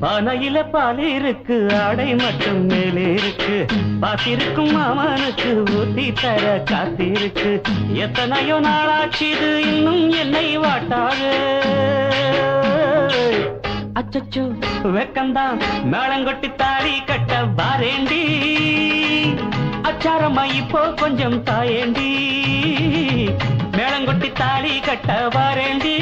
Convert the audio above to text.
பானையில பால் இருக்கு, ஆடை மட்டும் மேலே இருக்கு. பாத்திருக்கும் மாமனுக்கு ஊத்தி தர காத்திருக்கு. எத்தனையோ நாளாச்சுது இன்னும் என்னை வாட்டாது. அச்சச்சோ வெக்கந்தான் மேளங்கொட்டி தாலி கட்ட பாரேண்டி. அச்சாரம்மா இப்போ கொஞ்சம் தாயேண்டி. மேளங்கொட்டி தாலி கட்ட பாரேண்டி.